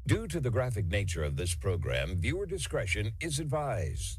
Due to the graphic nature of this program, viewer discretion is advised.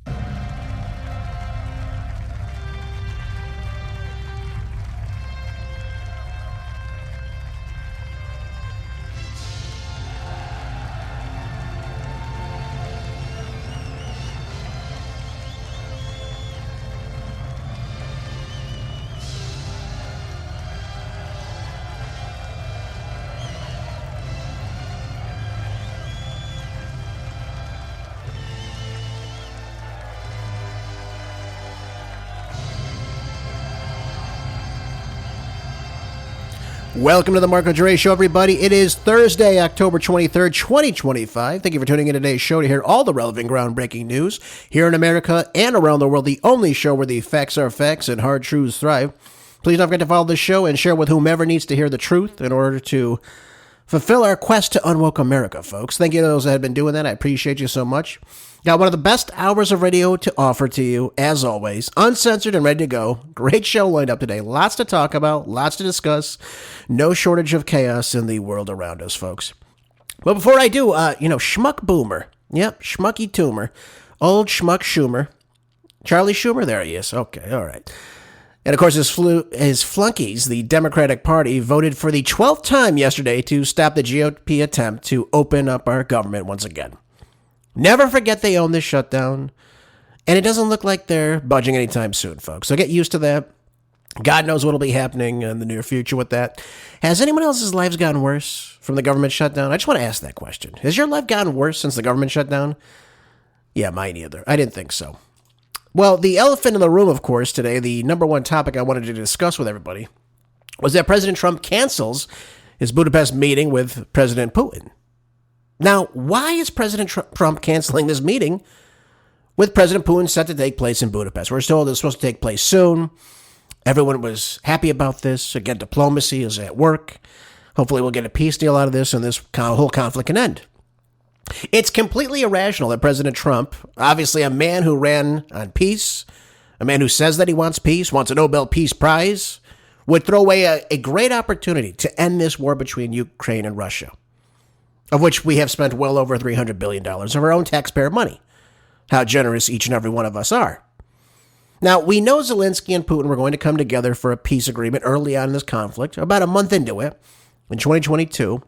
Welcome to the Marco Dre Show, everybody. It is Thursday, October 23rd, 2025. Thank you for tuning in today's show to hear all the relevant groundbreaking news here in America and around the world, the only show where the facts are facts and hard truths thrive. Please don't forget to follow this show and share with whomever needs to hear the truth in order to fulfill our quest to unwoke America, folks. Thank you to those that have been doing that. I appreciate you so much. Got one of the best hours of radio to offer to you, as always, uncensored and ready to go. Great show lined up today. Lots to talk about, lots to discuss. No shortage of chaos in the world around us, folks. But before I do, Schmuck Boomer. Yep, Schmucky Toomer. Old Schmuck Schumer. Charlie Schumer? There he is. Okay, all right. And, of course, his flunkies, the Democratic Party, voted for the 12th time yesterday to stop the GOP attempt to open up our government once again. Never forget they own this shutdown, and it doesn't look like they're budging anytime soon, folks. So get used to that. God knows what will be happening in the near future with that. Has anyone else's lives gotten worse from the government shutdown? I just want to ask that question. Has your life gotten worse since the government shutdown? Yeah, mine either. I didn't think so. Well, the elephant in the room, of course, today, the number one topic I wanted to discuss with everybody, was that President Trump cancels his Budapest meeting with President Putin. Now, why is President Trump canceling this meeting with President Putin set to take place in Budapest? We're told it's supposed to take place soon. Everyone was happy about this. Again, diplomacy is at work. Hopefully we'll get a peace deal out of this and this whole conflict can end. It's completely irrational that President Trump, obviously a man who ran on peace, a man who says that he wants peace, wants a Nobel Peace Prize, would throw away a great opportunity to end this war between Ukraine and Russia, of which we have spent well over $300 billion of our own taxpayer money. How generous each and every one of us are. Now, we know Zelensky and Putin were going to come together for a peace agreement early on in this conflict, about a month into it, in 2022.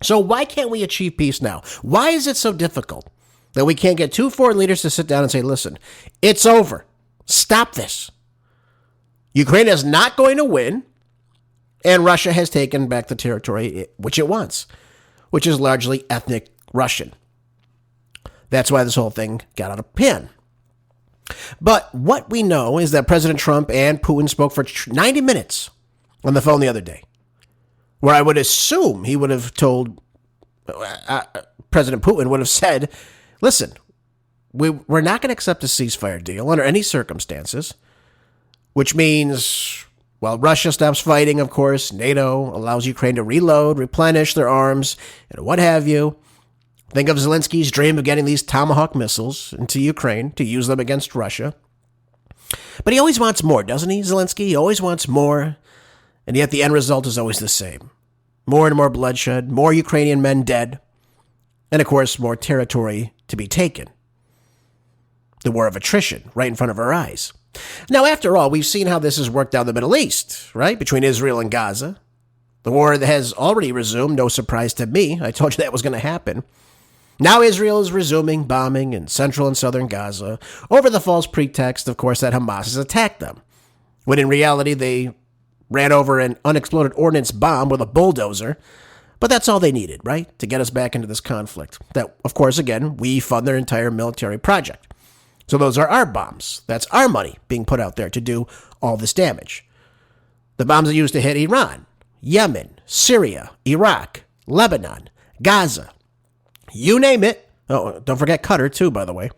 So why can't we achieve peace now? Why is it so difficult that we can't get two foreign leaders to sit down and say, listen, it's over. Stop this. Ukraine is not going to win, and Russia has taken back the territory which it wants, which is largely ethnic Russian. That's why this whole thing got out of hand. But what we know is that President Trump and Putin spoke for 90 minutes on the phone the other day, where I would assume he would have told, President Putin would have said, listen, we're not going to accept a ceasefire deal under any circumstances, which means, well, Russia stops fighting, of course, NATO allows Ukraine to reload, replenish their arms, and what have you. Think of Zelensky's dream of getting these Tomahawk missiles into Ukraine to use them against Russia. But he always wants more, doesn't he, Zelensky? He always wants more, and yet the end result is always the same. More and more bloodshed, more Ukrainian men dead, and of course, more territory to be taken. The war of attrition, right in front of our eyes. Now, after all, we've seen how this has worked out in the Middle East, right, between Israel and Gaza. The war that has already resumed, no surprise to me. I told you that was going to happen. Now Israel is resuming bombing in central and southern Gaza over the false pretext, of course, that Hamas has attacked them, when in reality they ran over an unexploded ordnance bomb with a bulldozer. But that's all they needed, right, to get us back into this conflict. That, of course, again, we fund their entire military project. So those are our bombs. That's our money being put out there to do all this damage. The bombs are used to hit Iran, Yemen, Syria, Iraq, Lebanon, Gaza. You name it. Oh, don't forget Qatar, too, by the way.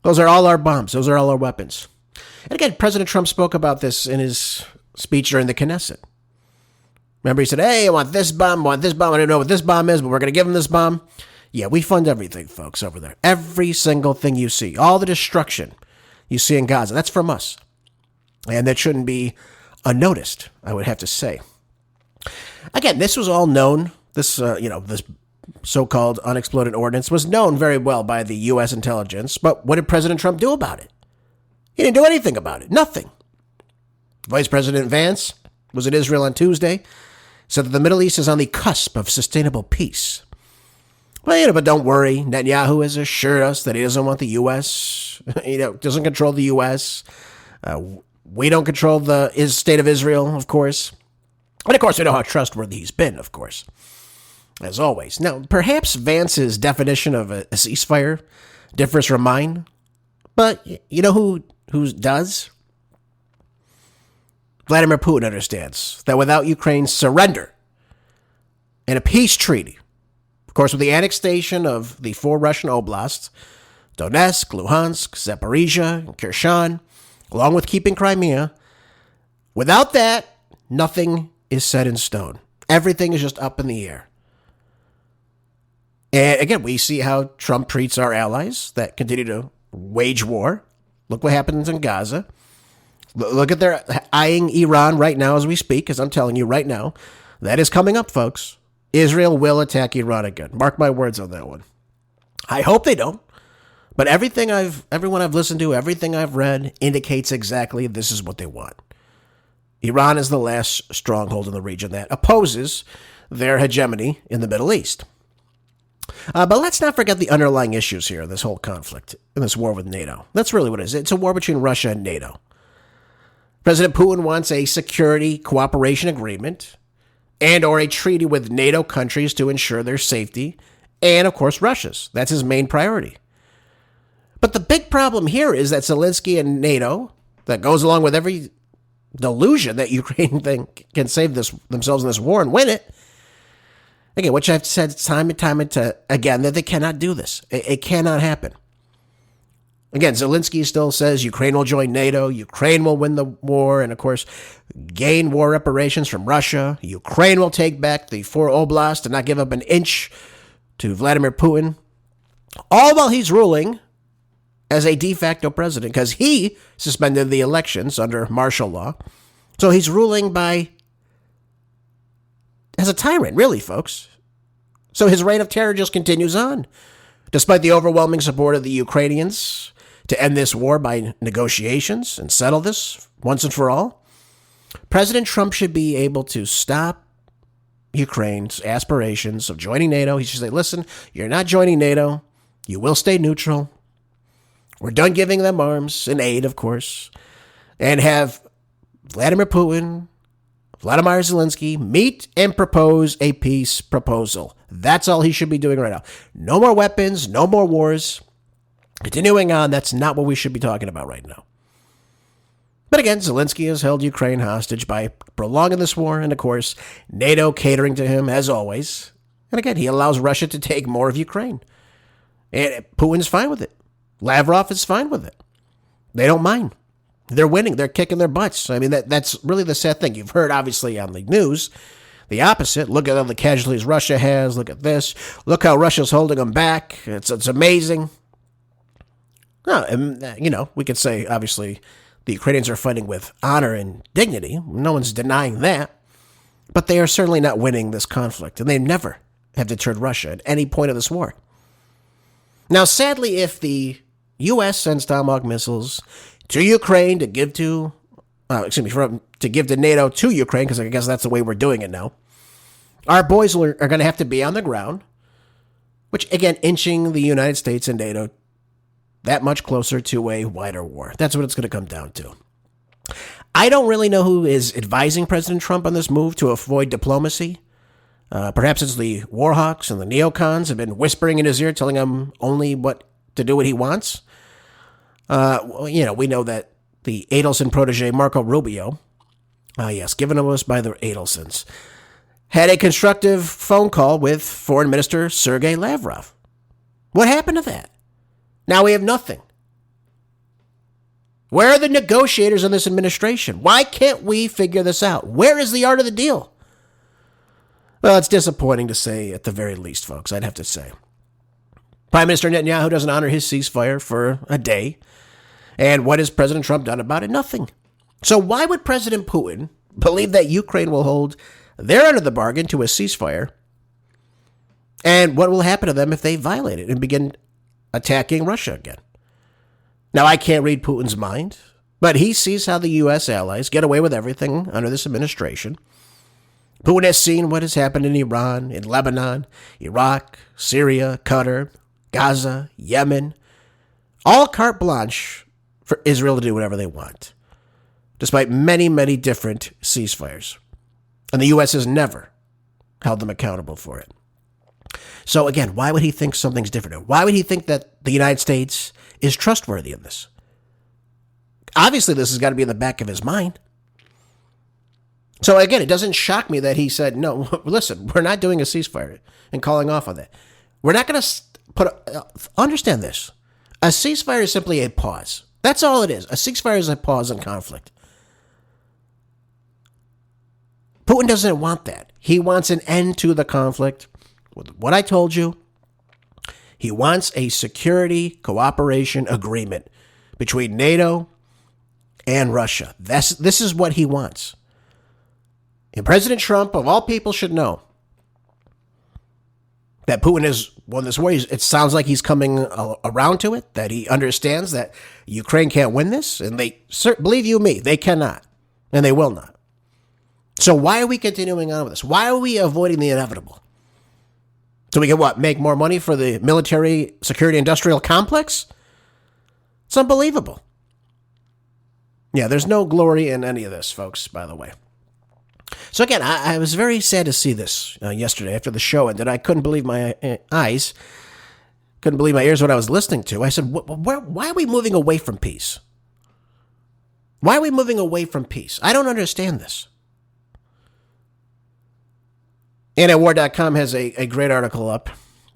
Those are all our bombs. Those are all our weapons. And again, President Trump spoke about this in his speech during the Knesset. Remember, he said, hey, I want this bomb, I don't know what this bomb is, but we're going to give him this bomb. Yeah, we fund everything, folks, over there. Every single thing you see, all the destruction you see in Gaza, that's from us. And that shouldn't be unnoticed, I would have to say. Again, this was all known. This so-called unexploded ordnance was known very well by the U.S. intelligence, but what did President Trump do about it? He didn't do anything about it. Nothing. Vice President Vance was in Israel on Tuesday, said that the Middle East is on the cusp of sustainable peace. Well, but don't worry. Netanyahu has assured us that he doesn't want the U.S., doesn't control the U.S. We don't control the state of Israel, of course. And, of course, we know how trustworthy he's been, of course, as always. Now, perhaps Vance's definition of a ceasefire differs from mine, but you know who does? Vladimir Putin understands that without Ukraine's surrender and a peace treaty, of course, with the annexation of the 4 Russian oblasts, Donetsk, Luhansk, Zaporizhia, and Kherson, along with keeping Crimea, without that, nothing is set in stone. Everything is just up in the air. And again, we see how Trump treats our allies that continue to wage war. Look what happens in Gaza. Look at their eyeing Iran right now as we speak, as I'm telling you right now. That is coming up, folks. Israel will attack Iran again. Mark my words on that one. I hope they don't. But everyone I've listened to, everything I've read indicates exactly this is what they want. Iran is the last stronghold in the region that opposes their hegemony in the Middle East. But let's not forget the underlying issues here in this whole conflict, in this war with NATO. That's really what it is. It's a war between Russia and NATO. President Putin wants a security cooperation agreement and or a treaty with NATO countries to ensure their safety, and, of course, Russia's. That's his main priority. But the big problem here is that Zelensky and NATO, that goes along with every delusion that Ukraine can save themselves in this war and win it, again, which I've said time and time again, that they cannot do this. It cannot happen. Again, Zelensky still says Ukraine will join NATO, Ukraine will win the war, and of course, gain war reparations from Russia. Ukraine will take back the 4 oblasts and not give up an inch to Vladimir Putin. All while he's ruling as a de facto president, because he suspended the elections under martial law. So he's ruling as a tyrant, really, folks. So his reign of terror just continues on, despite the overwhelming support of the Ukrainians to end this war by negotiations and settle this once and for all. President Trump should be able to stop Ukraine's aspirations of joining NATO. He should say, listen, you're not joining NATO. You will stay neutral. We're done giving them arms and aid, of course, and have Vladimir Putin, Vladimir Zelensky meet and propose a peace proposal. That's all he should be doing right now. No more weapons, no more wars. Continuing on, that's not what we should be talking about right now. But again, Zelensky has held Ukraine hostage by prolonging this war, and of course, NATO catering to him as always. And again, he allows Russia to take more of Ukraine. And Putin's fine with it. Lavrov is fine with it. They don't mind. They're winning. They're kicking their butts. I mean, that's really the sad thing. You've heard, obviously, on the news, the opposite. Look at all the casualties Russia has. Look at this. Look how Russia's holding them back. It's amazing. No, and, we could say, obviously, the Ukrainians are fighting with honor and dignity. No one's denying that. But they are certainly not winning this conflict, and they never have deterred Russia at any point of this war. Now, sadly, if the U.S. sends Tomahawk missiles to Ukraine to give to NATO to Ukraine, because I guess that's the way we're doing it now, our boys are going to have to be on the ground, which, again, inching the United States and NATO that much closer to a wider war. That's what it's going to come down to. I don't really know who is advising President Trump on this move to avoid diplomacy. Perhaps it's the warhawks and the neocons have been whispering in his ear, telling him only what to do what he wants. We know that the Adelson protege, Marco Rubio, given to us by the Adelsons, had a constructive phone call with Foreign Minister Sergei Lavrov. What happened to that? Now we have nothing. Where are the negotiators in this administration? Why can't we figure this out? Where is the art of the deal? Well, it's disappointing to say at the very least, folks, I'd have to say. Prime Minister Netanyahu doesn't honor his ceasefire for a day. And what has President Trump done about it? Nothing. So why would President Putin believe that Ukraine will hold their end of the bargain to a ceasefire And what will happen to them if they violate it and begin attacking Russia again? Now, I can't read Putin's mind, but he sees how the U.S. allies get away with everything under this administration. Putin has seen what has happened in Iran, in Lebanon, Iraq, Syria, Qatar, Gaza, Yemen. All carte blanche for Israel to do whatever they want, despite many, many different ceasefires. And the U.S. has never held them accountable for it. So again, why would he think something's different? Why would he think that the United States is trustworthy in this? Obviously, this has got to be in the back of his mind. So again, it doesn't shock me that he said, no, listen, we're not doing a ceasefire and calling off on that. We're not going to understand this. A ceasefire is simply a pause. That's all it is. A ceasefire is a pause in conflict. Putin doesn't want that. He wants an end to the conflict. With what I told you, he wants a security cooperation agreement between NATO and Russia. This is what he wants. And President Trump, of all people, should know that Putin is won this war. It sounds like he's coming around to it, that he understands that Ukraine can't win this. And believe you me, they cannot. And they will not. So why are we continuing on with this? Why are we avoiding the inevitable? So we can what? Make more money for the military security industrial complex? It's unbelievable. Yeah, there's no glory in any of this, folks, by the way. So again, I was very sad to see this yesterday after the show ended. I couldn't believe my eyes, couldn't believe my ears what I was listening to. I said, why are we moving away from peace? Why are we moving away from peace? I don't understand this. Antiwar.com has a great article up,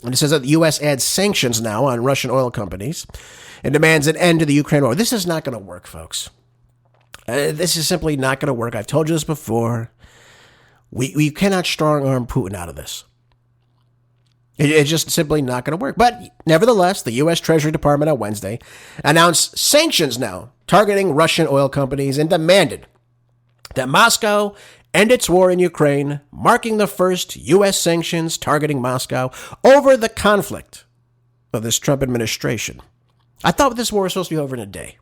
and it says that the U.S. adds sanctions now on Russian oil companies and demands an end to the Ukraine war. This is not going to work, folks. This is simply not going to work. I've told you this before. We cannot strong-arm Putin out of this. It's just simply not going to work. But nevertheless, the U.S. Treasury Department on Wednesday announced sanctions now targeting Russian oil companies and demanded that Moscow end its war in Ukraine, marking the first U.S. sanctions targeting Moscow over the conflict of this Trump administration. I thought this war was supposed to be over in a day.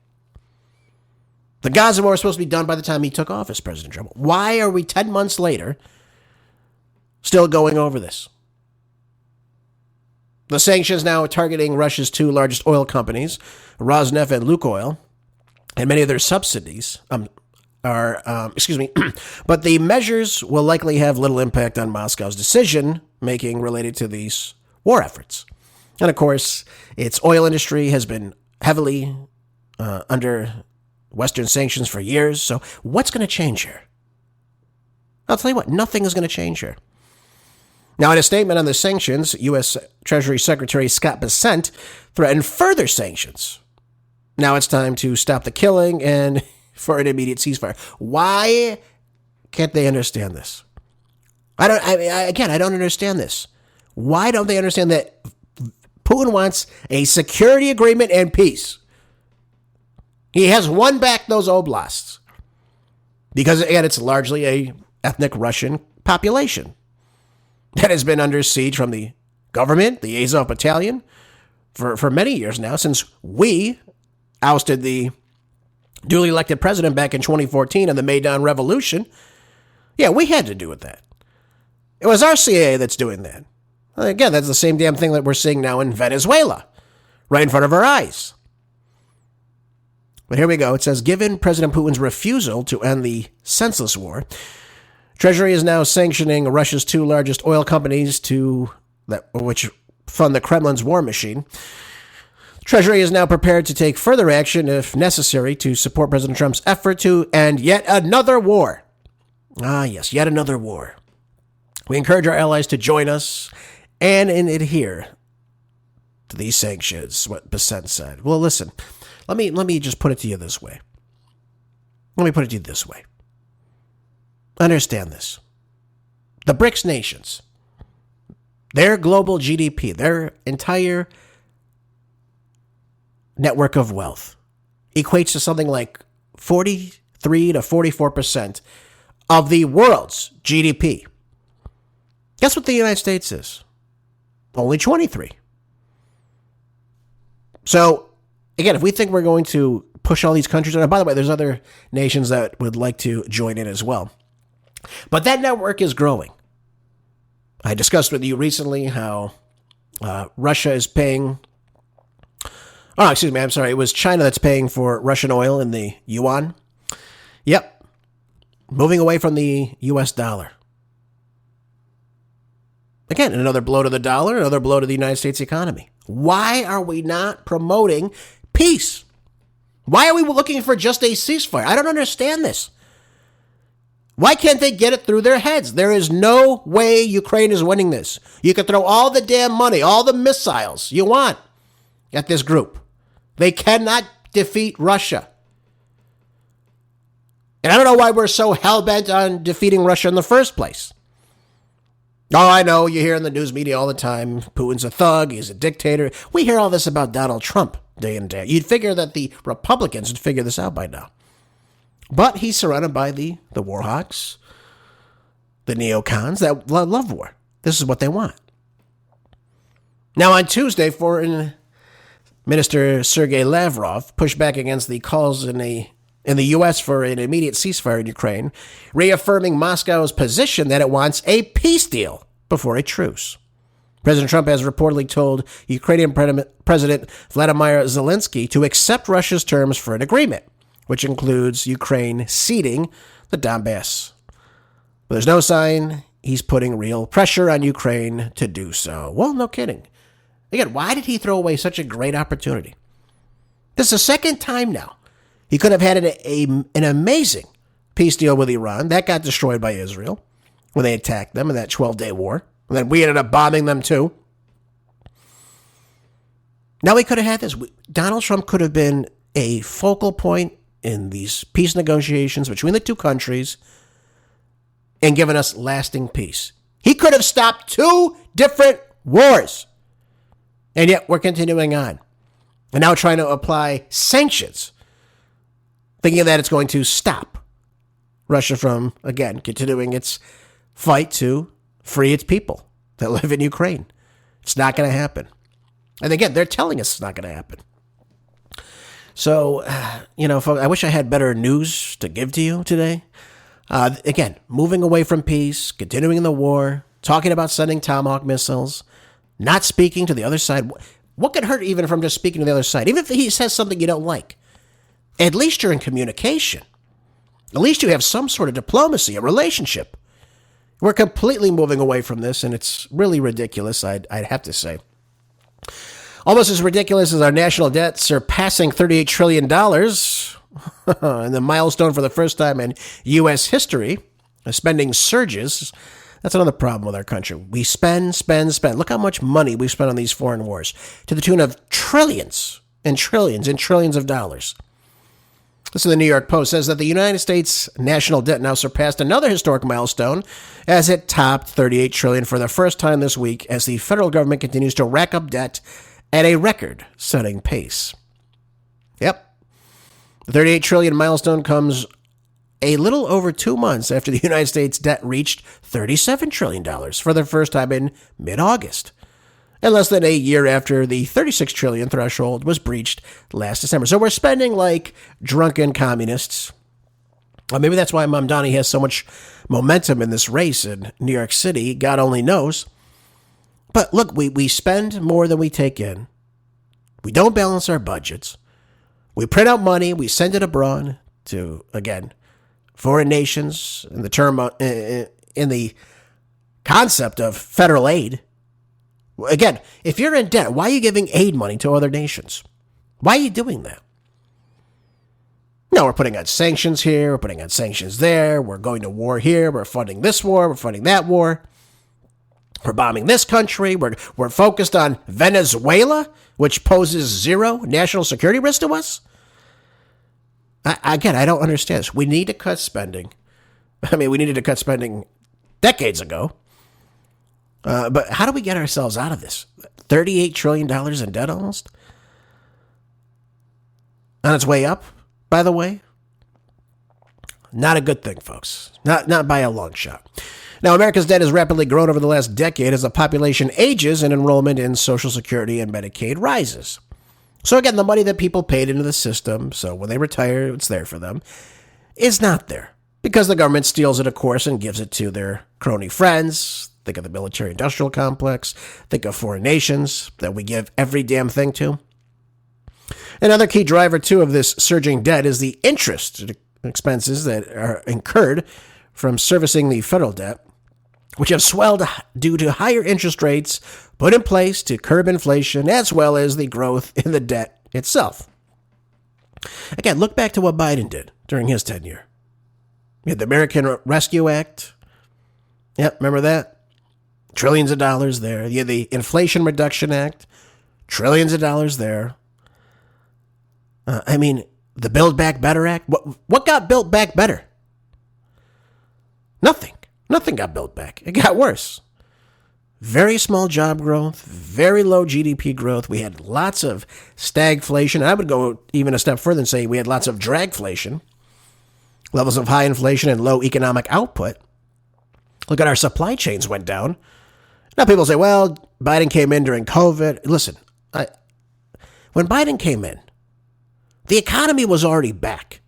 The Gaza war was supposed to be done by the time he took office, President Trump. Why are we 10 months later still going over this? The sanctions now are targeting Russia's two largest oil companies, Rosneft and Lukoil, and many of their subsidies but the measures will likely have little impact on Moscow's decision-making related to these war efforts. And of course, its oil industry has been heavily under Western sanctions for years. So what's going to change here? I'll tell you what, nothing is going to change here. Now, in a statement on the sanctions, U.S. Treasury Secretary Scott Bessent threatened further sanctions. Now it's time to stop the killing and for an immediate ceasefire. Why can't they understand this? I don't understand this. Why don't they understand that Putin wants a security agreement and peace? He has won back those oblasts because, again, it's largely a ethnic Russian population that has been under siege from the government, the Azov Battalion, for many years now, since we ousted the duly elected president back in 2014 in the Maidan Revolution. Yeah, we had to do with that. It was our CIA that's doing that. Again, that's the same damn thing that we're seeing now in Venezuela, right in front of our eyes. But here we go. It says, given President Putin's refusal to end the senseless war, Treasury is now sanctioning Russia's two largest oil companies which fund the Kremlin's war machine. Treasury is now prepared to take further action if necessary to support President Trump's effort to end yet another war. Ah, yes, yet another war. We encourage our allies to join us and adhere to these sanctions, what Bessent said. Well, listen, let me just put it to you this way. Understand this. The BRICS nations, their global GDP, their entire network of wealth equates to something like 43 to 44% of the world's GDP. Guess what the United States is? Only 23. So, again, if we think we're going to push all these countries, and by the way, there's other nations that would like to join in as well. But that network is growing. I discussed with you recently how Russia is paying. Oh, excuse me. I'm sorry. It was China that's paying for Russian oil in the yuan. Yep. Moving away from the U.S. dollar. Again, another blow to the dollar, another blow to the United States economy. Why are we not promoting peace? Why are we looking for just a ceasefire? I don't understand this. Why can't they get it through their heads? There is no way Ukraine is winning this. You can throw all the damn money, all the missiles you want at this group. They cannot defeat Russia. And I don't know why we're so hell-bent on defeating Russia in the first place. Oh, I know, you hear in the news media all the time, Putin's a thug, he's a dictator. We hear all this about Donald Trump day in day out. You'd figure that the Republicans would figure this out by now. But he's surrounded by the war hawks, the neocons that love war. This is what they want. Now, on Tuesday, Foreign Minister Sergei Lavrov pushed back against the calls in the U.S. for an immediate ceasefire in Ukraine, reaffirming Moscow's position that it wants a peace deal before a truce. President Trump has reportedly told Ukrainian President Vladimir Zelensky to accept Russia's terms for an agreement, which includes Ukraine ceding the Donbass. But there's no sign he's putting real pressure on Ukraine to do so. Well, no kidding. Again, why did he throw away such a great opportunity? This is the second time now. He could have had an amazing peace deal with Iran. That got destroyed by Israel when they attacked them in that 12-day war. And then we ended up bombing them too. Now we could have had this. Donald Trump could have been a focal point in these peace negotiations between the two countries and given us lasting peace. He could have stopped two different wars. And yet we're continuing on. And now trying to apply sanctions, thinking that it's going to stop Russia from, again, continuing its fight to free its people that live in Ukraine. It's not going to happen. And again, they're telling us it's not going to happen. So, folks, I wish I had better news to give to you today. Again, moving away from peace, continuing the war, talking about sending Tomahawk missiles, not speaking to the other side. What could hurt even from just speaking to the other side? Even if he says something you don't like, at least you're in communication. At least you have some sort of diplomacy, a relationship. We're completely moving away from this, and it's really ridiculous, I'd have to say. Almost as ridiculous as our national debt surpassing $38 trillion, and the milestone for the first time in U.S. history, spending surges. That's another problem with our country. We spend. Look how much money we've spent on these foreign wars, to the tune of trillions and trillions and trillions of dollars. This is the New York Post, says that the United States national debt now surpassed another historic milestone as it topped $38 trillion for the first time this week as the federal government continues to rack up debt at a record-setting pace. Yep. The $38 trillion milestone comes a little over 2 months after the United States debt reached $37 trillion for the first time in mid-August, and less than a year after the $36 trillion threshold was breached last December. So we're spending like drunken communists. Well, maybe that's why Mamdani has so much momentum in this race in New York City. God only knows. But look, we spend more than we take in. We don't balance our budgets. We print out money. We send it abroad to, again, foreign nations in the term in the concept of federal aid. Again, if you're in debt, why are you giving aid money to other nations? Why are you doing that? No, we're putting on sanctions here. We're putting on sanctions there. We're going to war here. We're funding this war. We're funding that war. We're bombing this country. We're focused on Venezuela, which poses zero national security risk to us. I don't understand this. We need to cut spending. We needed to cut spending decades ago. But how do we get ourselves out of this? $38 trillion in debt almost? On its way up, by the way. Not a good thing, folks. Not by a long shot. Now, America's debt has rapidly grown over the last decade as the population ages and enrollment in Social Security and Medicaid rises. So again, the money that people paid into the system, so when they retire, it's there for them, is not there. Because the government steals it, of course, and gives it to their crony friends. Think of the military-industrial complex. Think of foreign nations that we give every damn thing to. Another key driver, too, of this surging debt is the interest expenses that are incurred from servicing the federal debt, which have swelled due to higher interest rates put in place to curb inflation, as well as the growth in the debt itself. Again, look back to what Biden did during his tenure. We had the American Rescue Act. Yep, remember that? Trillions of dollars there. You had the Inflation Reduction Act. Trillions of dollars there. The Build Back Better Act. What got built back better? Nothing. Nothing got built back. It got worse. Very small job growth, very low GDP growth. We had lots of stagflation. I would go even a step further and say we had lots of dragflation. Levels of high inflation and low economic output. Look at our supply chains went down. Now people say, well, Biden came in during COVID. Listen, when Biden came in, the economy was already back.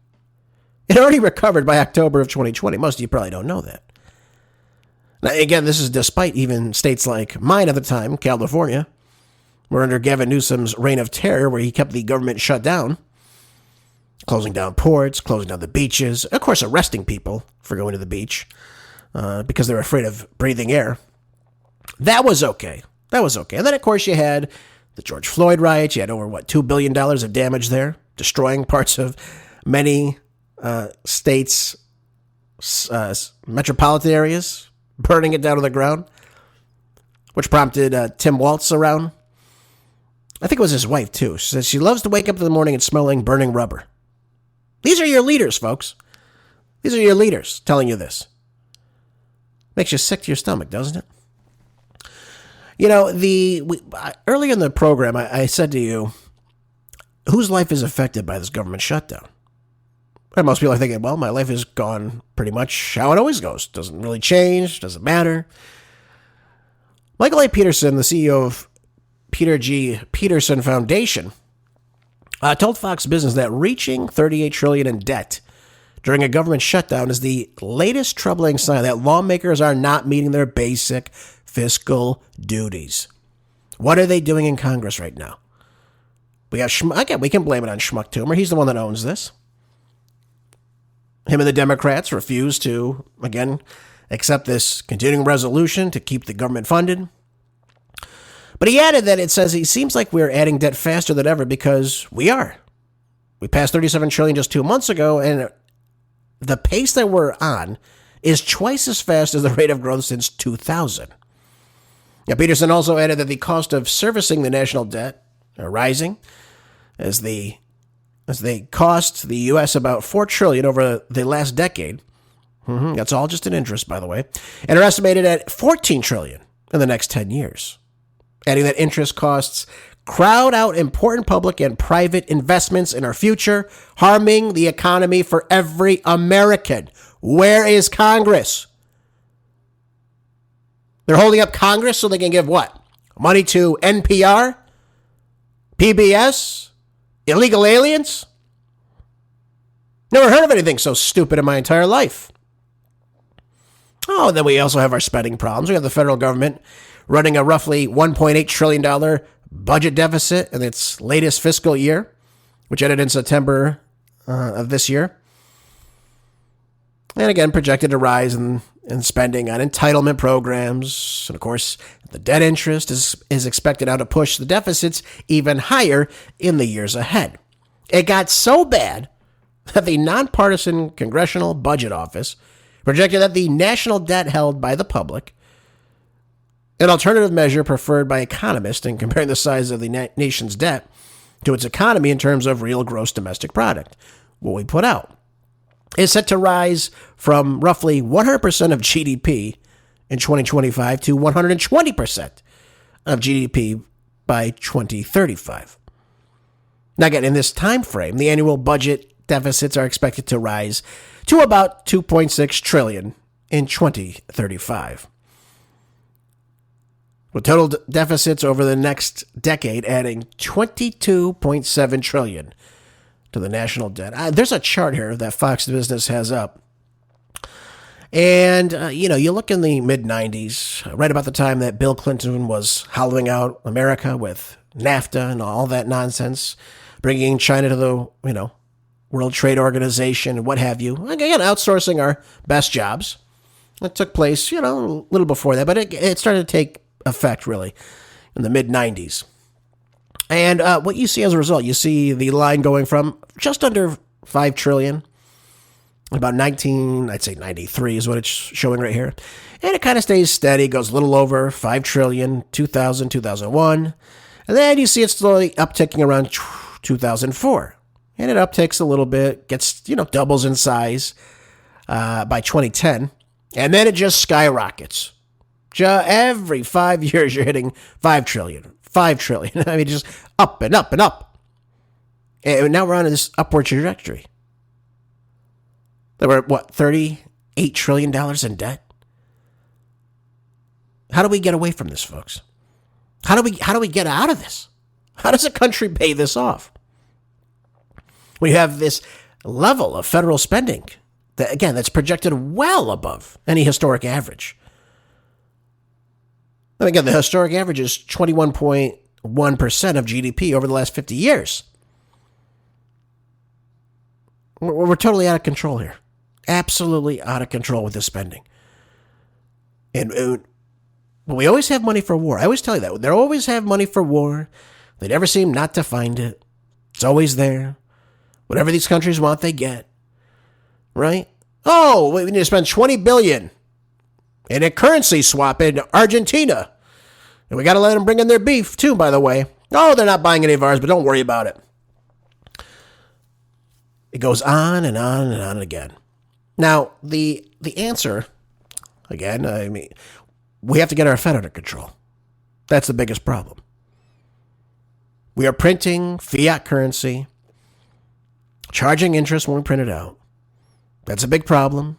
It already recovered by October of 2020. Most of you probably don't know that. Now, again, this is despite even states like mine at the time, California, were under Gavin Newsom's reign of terror where he kept the government shut down. Closing down ports, closing down the beaches, of course, arresting people for going to the beach because they're afraid of breathing air. That was okay. And then, of course, you had the George Floyd riots. You had over, $2 billion of damage there, destroying parts of many states' metropolitan areas, burning it down to the ground, which prompted Tim Walz around. I think it was his wife, too. She says she loves to wake up in the morning and smelling burning rubber. These are your leaders, folks. These are your leaders telling you this. Makes you sick to your stomach, doesn't it? You know, earlier in the program, I said to you, whose life is affected by this government shutdown? And most people are thinking, well, my life has gone pretty much how it always goes. Doesn't really change, doesn't matter. Michael A. Peterson, the CEO of Peter G. Peterson Foundation, told Fox Business that reaching $38 trillion in debt during a government shutdown is the latest troubling sign that lawmakers are not meeting their basic fiscal duties. What are they doing in Congress right now? We can blame it on Schmuck Toomer. He's the one that owns this. Him and the Democrats refuse to, again, accept this continuing resolution to keep the government funded. But he added that it seems like we're adding debt faster than ever because we are. We passed $37 trillion just 2 months ago, and the pace that we're on is twice as fast as the rate of growth since 2000. Now, Peterson also added that the cost of servicing the national debt are rising as they cost the U.S. about $4 trillion over the last decade. That's all just in interest, by the way, and are estimated at $14 trillion in the next 10 years. Adding that interest costs crowd out important public and private investments in our future, harming the economy for every American. Where is Congress? They're holding up Congress so they can give what? Money to NPR? PBS? Illegal aliens? Never heard of anything so stupid in my entire life. Oh, and then we also have our spending problems. We have the federal government running a roughly $1.8 trillion budget deficit in its latest fiscal year, which ended in September of this year. And again, projected to rise in spending on entitlement programs. And of course, the debt interest is expected now to push the deficits even higher in the years ahead. It got so bad that the nonpartisan Congressional Budget Office projected that the national debt held by the public, an alternative measure preferred by economists in comparing the size of the nation's debt to its economy in terms of real gross domestic product, what we put out, is set to rise from roughly 100% of GDP in 2025 to 120% of GDP by 2035. Now, again, in this time frame, the annual budget deficits are expected to rise to about $2.6 trillion in 2035. With total deficits over the next decade adding $22.7 trillion to the national debt. There's a chart here that Fox Business has up. And, you look in the mid-90s, right about the time that Bill Clinton was hollowing out America with NAFTA and all that nonsense, bringing China to the, World Trade Organization and what have you. Again, outsourcing our best jobs. It took place, a little before that, but it started to take effect, really, in the mid-90s. And what you see as a result, you see the line going from just under $5 trillion, about 93 is what it's showing right here. And it kind of stays steady, goes a little over $5 trillion, 2000, 2001. And then you see it slowly upticking around 2004. And it upticks a little bit, gets, doubles in size by 2010. And then it just skyrockets. Every 5 years, you're hitting $5 trillion. I mean, just up and up and up. And now we're on this upward trajectory. There were, $38 trillion in debt? How do we get away from this, folks? How do we get out of this? How does a country pay this off? We have this level of federal spending that, again, that's projected well above any historic average. And again, the historic average is 21.1% of GDP over the last 50 years. We're totally out of control here. Absolutely out of control with this spending. And we always have money for war. I always tell you that. They always have money for war. They never seem not to find it. It's always there. Whatever these countries want, they get. Right? Oh, we need to spend $20 billion in a currency swap in Argentina. And we got to let them bring in their beef, too, by the way. Oh, they're not buying any of ours, but don't worry about it. It goes on and on and on again. Now, the answer, again, we have to get our Fed under control. That's the biggest problem. We are printing fiat currency, charging interest when we print it out. That's a big problem.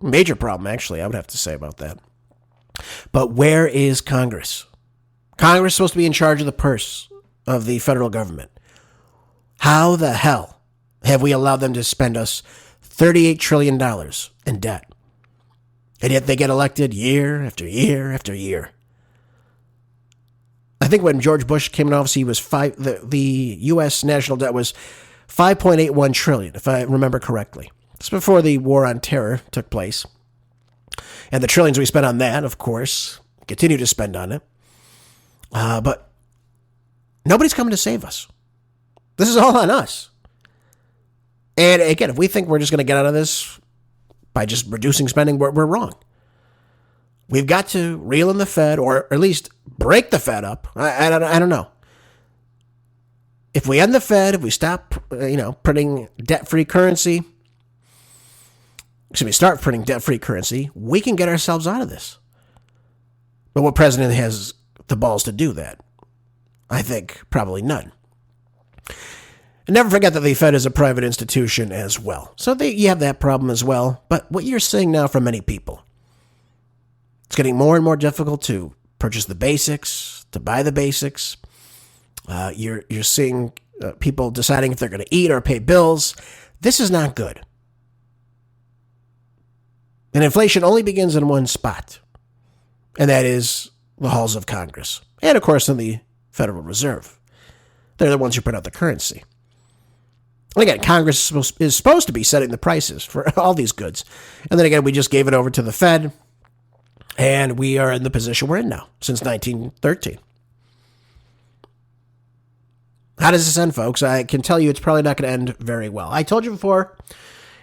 Major problem, actually, I would have to say about that. But where is Congress? Congress is supposed to be in charge of the purse of the federal government. How the hell have we allowed them to spend us $38 trillion in debt? And yet they get elected year after year after year. I think when George Bush came in office, he was the U.S. national debt was $5.81 trillion, if I remember correctly. It's before the war on terror took place. And the trillions we spent on that, of course, continue to spend on it. But nobody's coming to save us. This is all on us. And again, if we think we're just going to get out of this by just reducing spending, we're wrong. We've got to reel in the Fed, or at least break the Fed up. I don't know. If we end the Fed, if we stop, printing debt-free currency, start printing debt-free currency, we can get ourselves out of this. But what president has the balls to do that? I think probably none. And never forget that the Fed is a private institution as well. So you have that problem as well. But what you're seeing now from many people, it's getting more and more difficult to purchase the basics, to buy the basics. You're seeing people deciding if they're going to eat or pay bills. This is not good. And inflation only begins in one spot, and that is the halls of Congress. And, of course, in the Federal Reserve. They're the ones who print out the currency. And again, Congress is supposed to be setting the prices for all these goods. And then again, we just gave it over to the Fed, and we are in the position we're in now, since 1913. How does this end, folks? I can tell you it's probably not going to end very well. I told you before,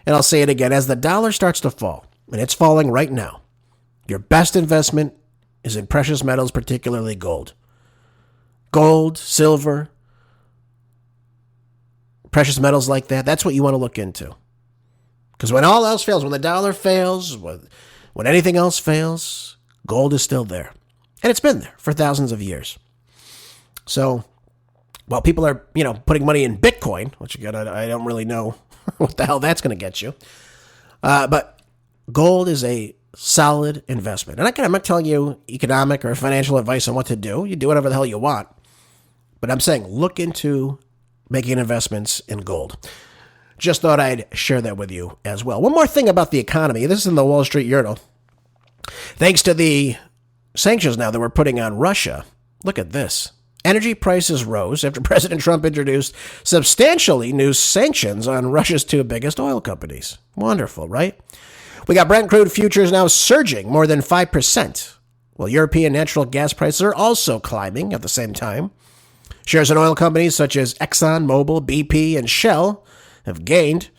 and I'll say it again, as the dollar starts to fall, and it's falling right now, your best investment is in precious metals, particularly gold. Gold, silver, precious metals like that, that's what you want to look into. Because when all else fails, when the dollar fails, when anything else fails, gold is still there. And it's been there for thousands of years. So, while people are, putting money in Bitcoin, which again, I don't really know what the hell that's going to get you. But gold is a solid investment. And I'm not telling you economic or financial advice on what to do. You do whatever the hell you want. But I'm saying look into making investments in gold. Just thought I'd share that with you as well. One more thing about the economy. This is in the Wall Street Journal. Thanks to the sanctions now that we're putting on Russia, look at this. Energy prices rose after President Trump introduced substantially new sanctions on Russia's two biggest oil companies. Wonderful, right? We got Brent crude futures now surging more than 5%, while European natural gas prices are also climbing at the same time. Shares in oil companies such as Exxon, Mobil, BP, and Shell have gained.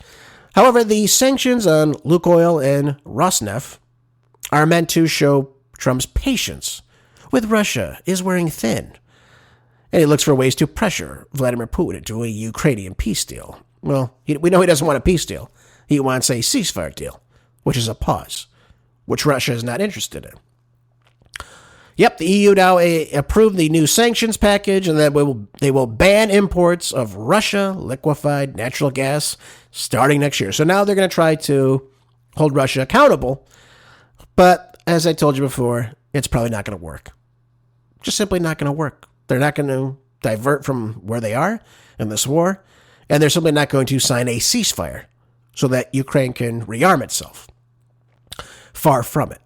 However, the sanctions on Lukoil and Rosneft are meant to show Trump's patience with Russia is wearing thin, and he looks for ways to pressure Vladimir Putin to a Ukrainian peace deal. Well, we know he doesn't want a peace deal. He wants a ceasefire deal, which is a pause, which Russia is not interested in. Yep, the EU now approved the new sanctions package, and that they will ban imports of Russia liquefied natural gas starting next year. So now they're going to try to hold Russia accountable. But as I told you before, it's probably not going to work. Just simply not going to work. They're not going to divert from where they are in this war, and they're simply not going to sign a ceasefire so that Ukraine can rearm itself. Far from it.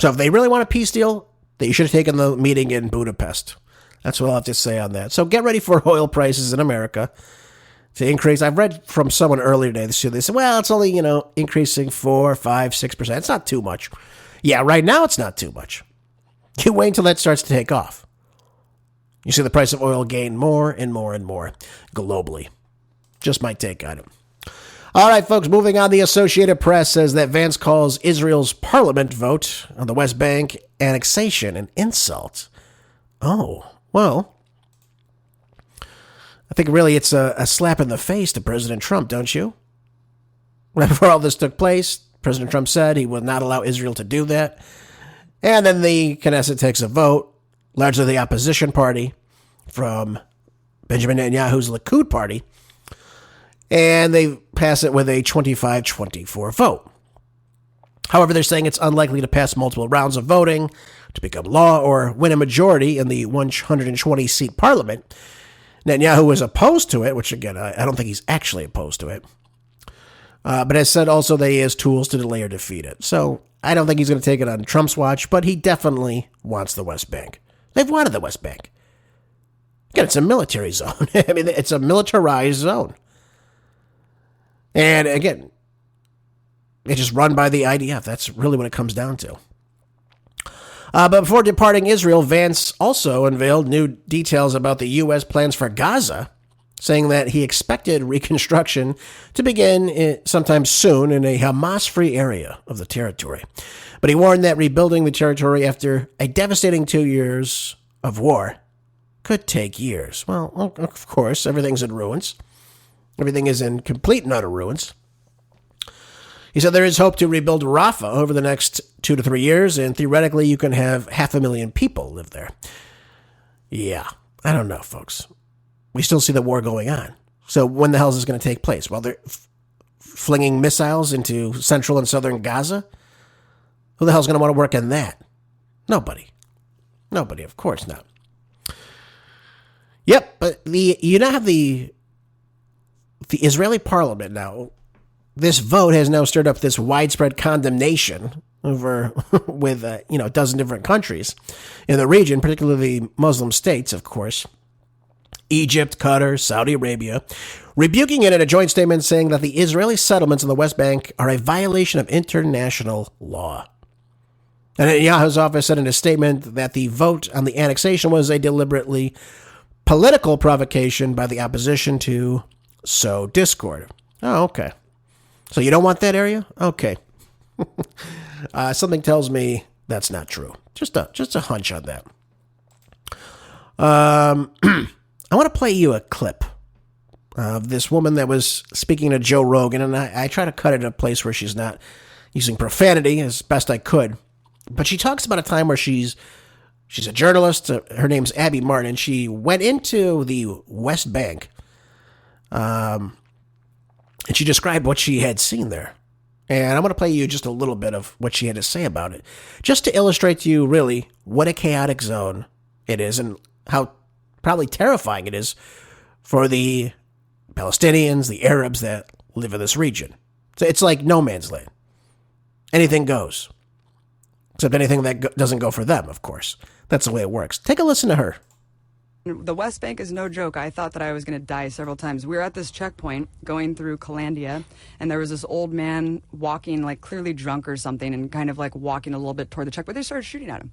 So if they really want a peace deal, they should have taken the meeting in Budapest. That's what I'll have to say on that. So get ready for oil prices in America to increase. I've read from someone earlier today, they said, well, it's only, increasing 4, 5, 6%. It's not too much. Yeah, right now it's not too much. You wait until that starts to take off. You see the price of oil gain more and more and more globally. Just my take on it. All right, folks, moving on. The Associated Press says that Vance calls Israel's parliament vote on the West Bank annexation an insult. Oh, well, I think really it's a slap in the face to President Trump, don't you? Right before all this took place, President Trump said he would not allow Israel to do that. And then the Knesset takes a vote, largely the opposition party from Benjamin Netanyahu's Likud party, and they pass it with a 25-24 vote. However, they're saying it's unlikely to pass multiple rounds of voting to become law or win a majority in the 120-seat parliament. Netanyahu is opposed to it, which, again, I don't think he's actually opposed to it, but has said also that he has tools to delay or defeat it. So I don't think he's going to take it on Trump's watch, but he definitely wants the West Bank. They've wanted the West Bank. Again, it's a military zone. I mean, it's a militarized zone. And again, it's just run by the IDF. That's really what it comes down to. But before departing Israel, Vance also unveiled new details about the U.S. plans for Gaza, saying that he expected reconstruction to begin sometime soon in a Hamas-free area of the territory. But he warned that rebuilding the territory after a devastating 2 years of war could take years. Well, of course, everything's in ruins. Everything is in complete and utter ruins. He said there is hope to rebuild Rafah over the next 2 to 3 years, and theoretically you can have 500,000 people live there. Yeah, I don't know, folks. We still see the war going on. So when the hell is this going to take place? While they're flinging missiles into central and southern Gaza? Who the hell is going to want to work in that? Nobody. Nobody, of course not. Yep, but you now have the Israeli parliament now. This vote has now stirred up this widespread condemnation over with a dozen different countries in the region, particularly the Muslim states, of course. Egypt, Qatar, Saudi Arabia, rebuking it in a joint statement saying that the Israeli settlements in the West Bank are a violation of international law. And Netanyahu's office said in a statement that the vote on the annexation was a deliberately political provocation by the opposition to sow discord. Oh, okay. So you don't want that area? Okay. Something tells me that's not true. Just a hunch on that. I want to play you a clip of this woman that was speaking to Joe Rogan, and I try to cut it in a place where she's not using profanity as best I could. But she talks about a time where she's a journalist. Her name's Abby Martin, and she went into the West Bank, and she described what she had seen there. And I'm going to play you just a little bit of what she had to say about it, just to illustrate to you really what a chaotic zone it is and how probably terrifying it is for the Palestinians, the Arabs that live in this region. So it's like no man's land. Anything goes. Except anything that doesn't go for them, of course. That's the way it works. Take a listen to her. The West Bank is no joke. I thought that I was going to die several times. We were at this checkpoint going through Calandia, and there was this old man walking, like clearly drunk or something, and kind of like walking a little bit toward the checkpoint. They started shooting at him.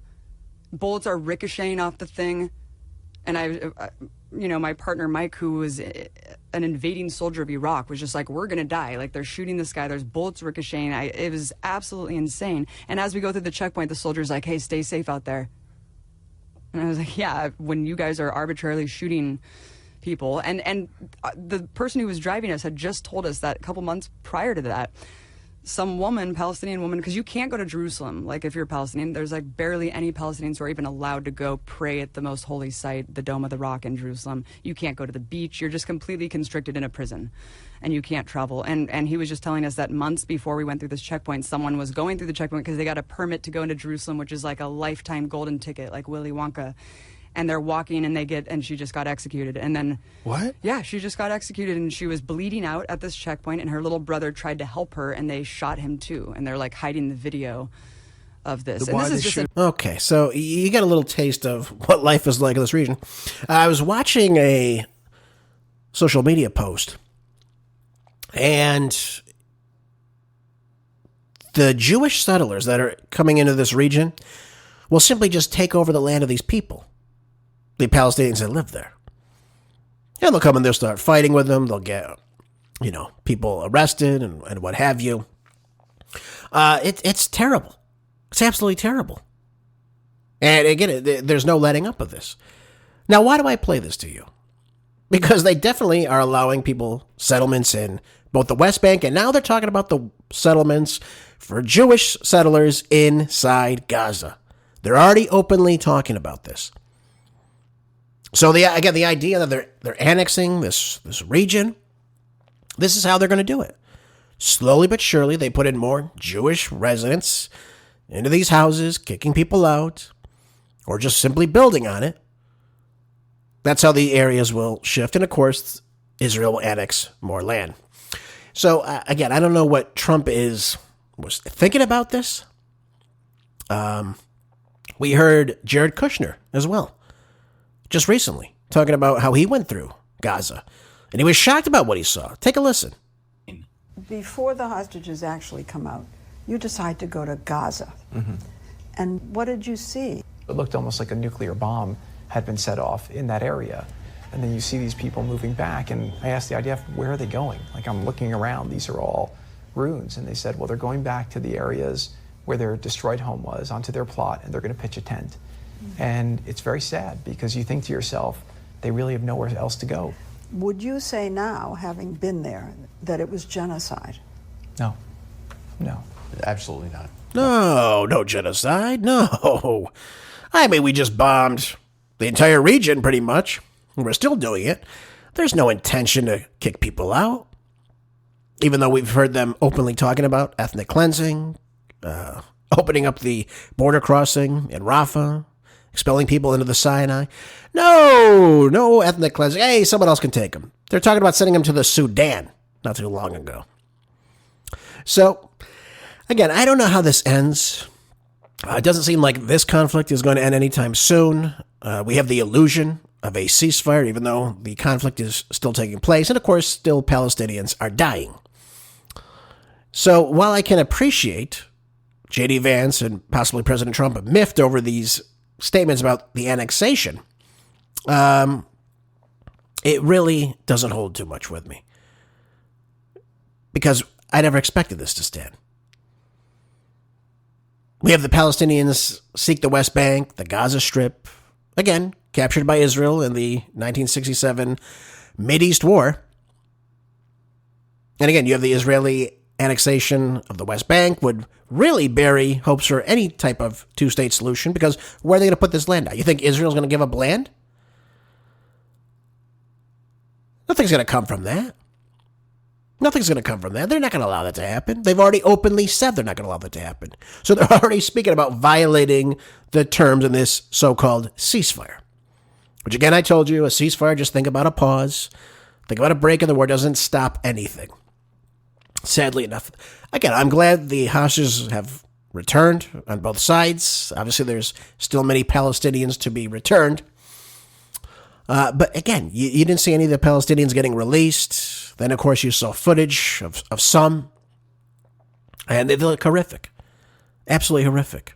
Bullets are ricocheting off the thing. And my partner Mike, who was an invading soldier of Iraq, was just like, we're going to die. Like, they're shooting this guy. There's bullets ricocheting. It was absolutely insane. And as we go through the checkpoint, the soldier's like, hey, stay safe out there. And I was like, yeah, when you guys are arbitrarily shooting people. And the person who was driving us had just told us that a couple months prior to that, some woman, Palestinian woman, because you can't go to Jerusalem. Like, if you're Palestinian, there's like barely any Palestinians who are even allowed to go pray at the most holy site, the Dome of the Rock in Jerusalem. You can't go to the beach. You're just completely constricted in a prison, and you can't travel. And he was just telling us that months before we went through this checkpoint, someone was going through the checkpoint because they got a permit to go into Jerusalem, which is like a lifetime golden ticket, like Willy Wonka. And they're walking and she just got executed. And then... What? Yeah, she just got executed, and she was bleeding out at this checkpoint, and her little brother tried to help her, and they shot him too. And they're like hiding the video of this. And this is just Okay, so you get a little taste of what life is like in this region. I was watching a social media post, and the Jewish settlers that are coming into this region will simply just take over the land of these people, the Palestinians that live there. And they'll come and they'll start fighting with them. They'll get, people arrested and what have you. It's terrible. It's absolutely terrible. And again, there's no letting up of this. Now, why do I play this to you? Because they definitely are allowing people settlements in both the West Bank, and now they're talking about the settlements for Jewish settlers inside Gaza. They're already openly talking about this. So the idea that they're annexing this region, this is how they're going to do it. Slowly but surely, they put in more Jewish residents into these houses, kicking people out, or just simply building on it. That's how the areas will shift. And of course, Israel will annex more land. So again, I don't know what Trump was thinking about this. We heard Jared Kushner as well, just recently, talking about how he went through Gaza. And he was shocked about what he saw. Take a listen. Before the hostages actually come out, you decide to go to Gaza. Mm-hmm. And what did you see? It looked almost like a nuclear bomb had been set off in that area. And then you see these people moving back, and I asked the IDF, where are they going? Like, I'm looking around, these are all ruins. And they said, well, they're going back to the areas where their destroyed home was, onto their plot, and they're going to pitch a tent. Mm-hmm. And it's very sad, because you think to yourself, they really have nowhere else to go. Would you say now, having been there, that it was genocide? No. Absolutely not. No genocide, no. I mean, we just bombed the entire region, pretty much. We're still doing it. There's no intention to kick people out. Even though we've heard them openly talking about ethnic cleansing, opening up the border crossing in Rafah, expelling people into the Sinai. No ethnic cleansing. Hey, someone else can take them. They're talking about sending them to the Sudan not too long ago. So, again, I don't know how this ends. It doesn't seem like this conflict is going to end anytime soon. We have the illusion of a ceasefire, even though the conflict is still taking place. And, of course, still Palestinians are dying. So while I can appreciate J.D. Vance and possibly President Trump have miffed over these statements about the annexation, it really doesn't hold too much with me. Because I never expected this to stand. We have the Palestinians seek the West Bank, the Gaza Strip, again, captured by Israel in the 1967 Mideast War. And again, you have the Israeli annexation of the West Bank would really bury hopes for any type of two-state solution, because where are they going to put this land at? You think Israel's going to give up land? Nothing's going to come from that. Nothing's going to come from that. They're not going to allow that to happen. They've already openly said they're not going to allow that to happen. So they're already speaking about violating the terms in this so-called ceasefire. Which, again, I told you, a ceasefire, just think about a pause. Think about a break in the war. Doesn't stop anything. Sadly enough. Again, I'm glad the hostages have returned on both sides. Obviously, there's still many Palestinians to be returned. But again, you didn't see any of the Palestinians getting released. Then, of course, you saw footage of some. And they look horrific. Absolutely horrific.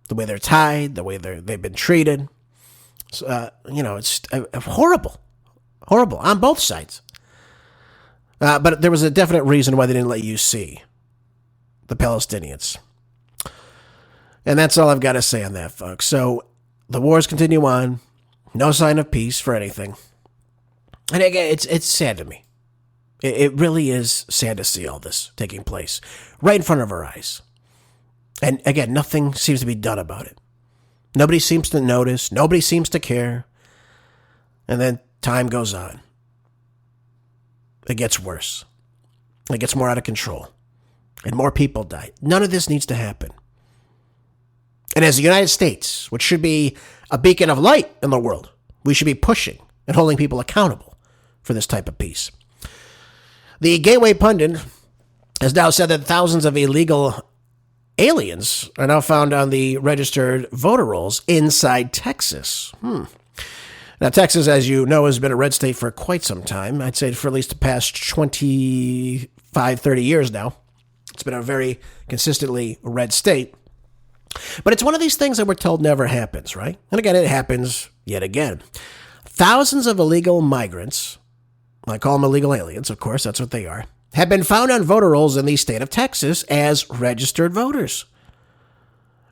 The way they're tied, the way they've been treated. It's horrible. Horrible on both sides. But there was a definite reason why they didn't let you see the Palestinians. And that's all I've got to say on that, folks. So the wars continue on. No sign of peace for anything. And again, it's sad to me. It really is sad to see all this taking place right in front of our eyes. And again, nothing seems to be done about it. Nobody seems to notice. Nobody seems to care. And then time goes on. It gets worse. It gets more out of control. And more people die. None of this needs to happen. And as the United States, which should be a beacon of light in the world, we should be pushing and holding people accountable for this type of peace. The Gateway Pundit has now said that thousands of illegal aliens are now found on the registered voter rolls inside Texas. Now, Texas, as you know, has been a red state for quite some time. I'd say for at least the past 25, 30 years now. It's been a very consistently red state. But it's one of these things that we're told never happens, right? And again, it happens yet again. Thousands of illegal migrants, I call them illegal aliens, of course, that's what they are, have been found on voter rolls in the state of Texas as registered voters.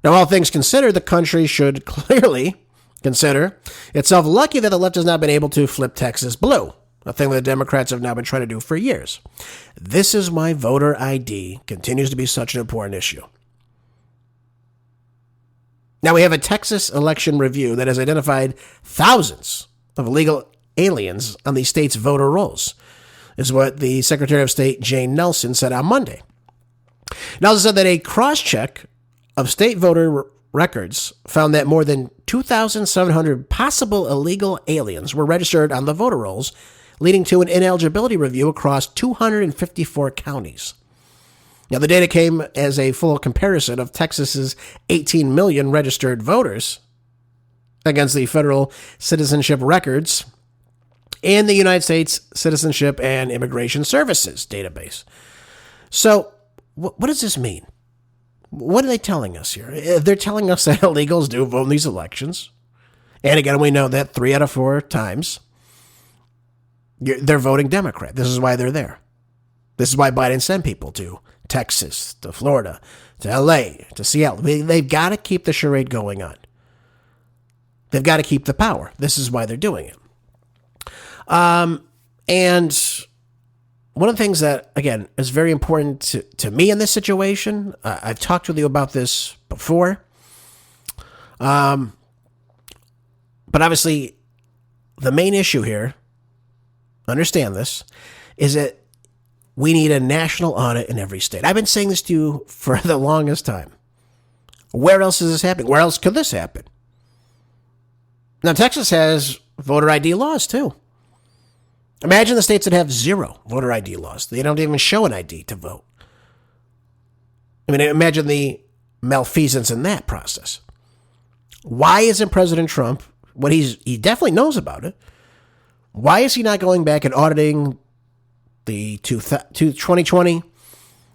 Now, all things considered, the country should clearly consider itself lucky that the left has not been able to flip Texas blue, a thing that the Democrats have now been trying to do for years. This is why voter ID continues to be such an important issue. Now, we have a Texas election review that has identified thousands of illegal aliens on the state's voter rolls, is what the Secretary of State Jane Nelson said on Monday. Nelson said that a cross-check of state voter records found that more than 2,700 possible illegal aliens were registered on the voter rolls, leading to an ineligibility review across 254 counties. Now, the data came as a full comparison of Texas's 18 million registered voters against the federal citizenship records and the United States Citizenship and Immigration Services database. So, what does this mean? What are they telling us here? They're telling us that illegals do vote in these elections. And again, we know that 3 out of 4 times they're voting Democrat. This is why they're there. This is why Biden sent people to Texas, to Florida, to LA, to Seattle. They've got to keep the charade going on. They've got to keep the power. This is why they're doing it. And one of the things that, again, is very important to me in this situation, I've talked with you about this before, but obviously the main issue here, understand this, is that we need a national audit in every state. I've been saying this to you for the longest time. Where else is this happening? Where else could this happen? Now, Texas has voter ID laws, too. Imagine the states that have 0 voter ID laws. They don't even show an ID to vote. I mean, imagine the malfeasance in that process. Why isn't President Trump, when he definitely knows about it, why is he not going back and auditing the 2020?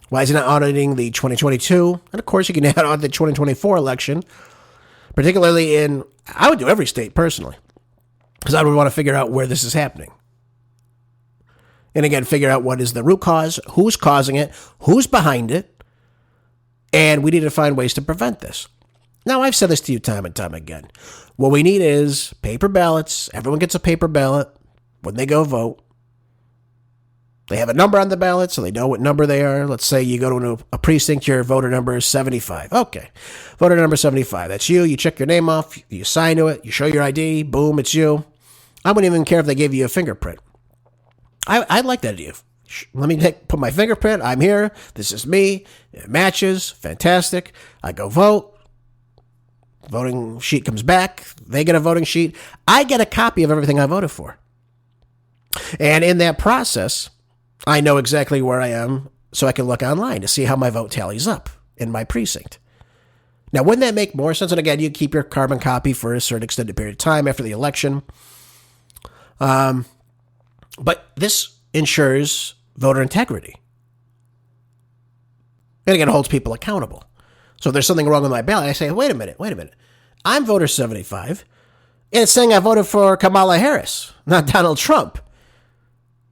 Why is he not auditing the 2022? And of course, you can add on the 2024 election, particularly in, I would do every state personally, because I would want to figure out where this is happening. And again, figure out what is the root cause, who's causing it, who's behind it, and we need to find ways to prevent this. Now, I've said this to you time and time again. What we need is paper ballots. Everyone gets a paper ballot when they go vote. They have a number on the ballot, so they know what number they are. Let's say you go to a precinct, your voter number is 75. Okay, voter number 75. That's you. You check your name off. You sign to it. You show your ID. Boom, it's you. I wouldn't even care if they gave you a fingerprint. I like that idea. Let me put my fingerprint. I'm here. This is me. It matches. Fantastic. I go vote. Voting sheet comes back. They get a voting sheet. I get a copy of everything I voted for. And in that process, I know exactly where I am so I can look online to see how my vote tallies up in my precinct. Now, wouldn't that make more sense? And again, you keep your carbon copy for a certain extended period of time after the election. But this ensures voter integrity. And again, it holds people accountable. So if there's something wrong with my ballot, I say, wait a minute. I'm voter 75, and it's saying I voted for Kamala Harris, not Donald Trump.